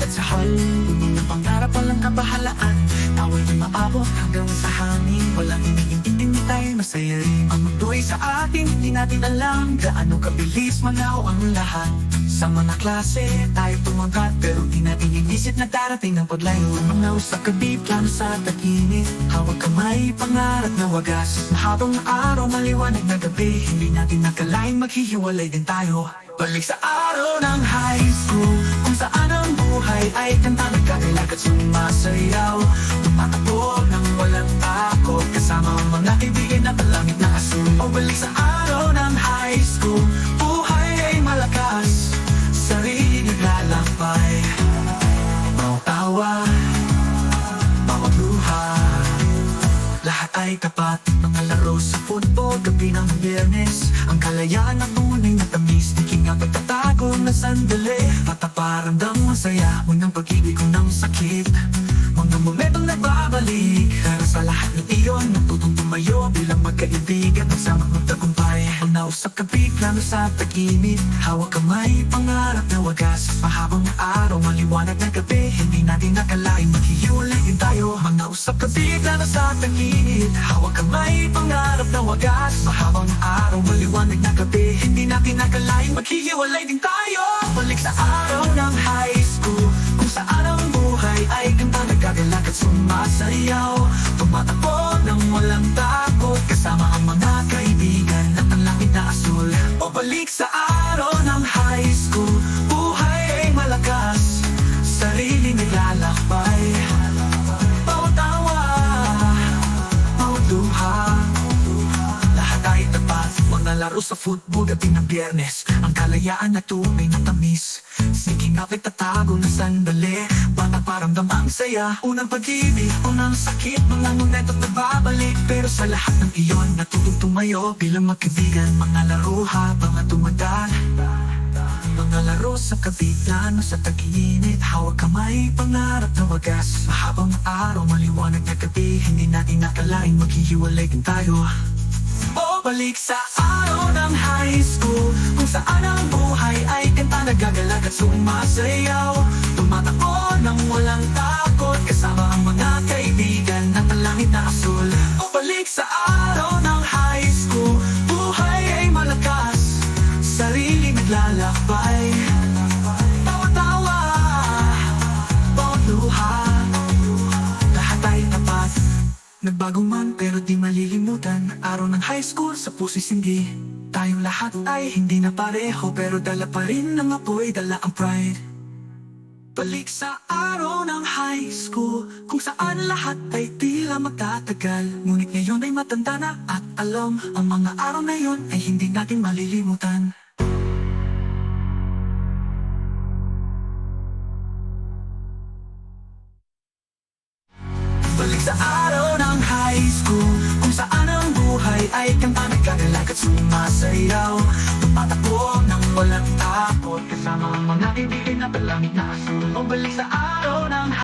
at sa hall. Mga pangarap walang kabahalaan, tawa'y maabot hanggang sa hangin. Walang iniintinding tayo masaya rin. Ang mundo'y sa atin, hindi natin alam gaano kabilis manaw ang lahat. Sa mga klase, tayo tumagat, pero di natin inisip na darating ang paglayo. Mga usap gabi, plano sa tag-init, hawag kamay, pangarap na wagas. Mahabang araw, maliwanag na gabi, hindi natin nakalain maghihiwalay din tayo. Balik sa araw ng high school, kung saan ang buhay ay kanta, nagkakalag at sumasayaw. Tumatakbo ng walang takot, kasama ang mga kaibigan na palangit na asul. O balik sa araw ng high school, buhay ay malakas, sarili naglalakbay. Bawat tawa, bawat luha, lahat ay tapat. Mga laro sa football, gabi ng Biyernes, ang kalayaan na tunay na tamis. Di nga pagtatago na sandali, pataparandang masaya, unang pag-ibig ng sakit. Mga momentong nagbabalik, pero sa lahat ng iyon, natutong tumayo bilang magkaibigan at sama magtagumpay. Ang nausap gabi, plano sa tag-init, hawak kamay, pangarap na wagas. Mahabang araw, maliwanag na gabi, hindi natin nakalain maghihiwalay din tayo. Mga nausap gabi, plano sa tag-init, hawak kamay, pangarap na wagas. Mahabang araw, maliwanag na gabi, hindi natin nakalain maghihiwalay din tayo. Balik sa araw ng high school, kung saan ang buhay ay kanta, nagkagalag at sumasayaw. Tumatakbo ng walang takot, kasama ang mga kaibigan at ang langit na asul. O balik sa araw ng high school, buhay ay malakas, sarili naglalakbay. Bawat tawa, bawat luha, lahat ay tapat. Mga laro sa football, gabi ng Biyernes, ang kalayaan na tunay na tamis. Sige nga tatago na sandali, bata paramdam ang saya. Unang pag-ibig, unang sakit, mga nguneto't nagbabalik. Pero sa lahat ng iyon, natutong tumayo bilang magkaibigan. Mga laro habang tumagal, mga laro sa kabiglan, sa tag-init, hawak kamay, pangarap na wagas. Mahabang araw, maliwanag na gabi, hindi natin nakalain maghihiwalay din tayo. O balik sa araw ng high school, kung saan ang buhay ay kanta, nagagalag at sumasayaw. Tumatakbo ng walang takot, kasama ang mga kaibigan at ang langit na asul. O balik sa araw ng high school, buhay ay malakas, sarili naglalakbay. Bawat tawa, bawat luha, lahat ay tapat. Nagbago man pero di malilimutan, araw ng high school sa puso'y sindi. Tayong lahat ay hindi na pareho, pero dala pa rin ng apoy, dala ang pride. Balik sa araw ng high school, kung saan lahat ay tila magtatagal. Ngunit ngayon ay matanda na at alam, ang mga araw na yon ay hindi natin malilimutan. Balik sa araw ng high school, kung saan ang buhay ay kanta, nagkagalag at sumasayaw. Tumatakbo ng walang takot, kasama ang mga kaibigan na palangit na asul. O balik sa araw ng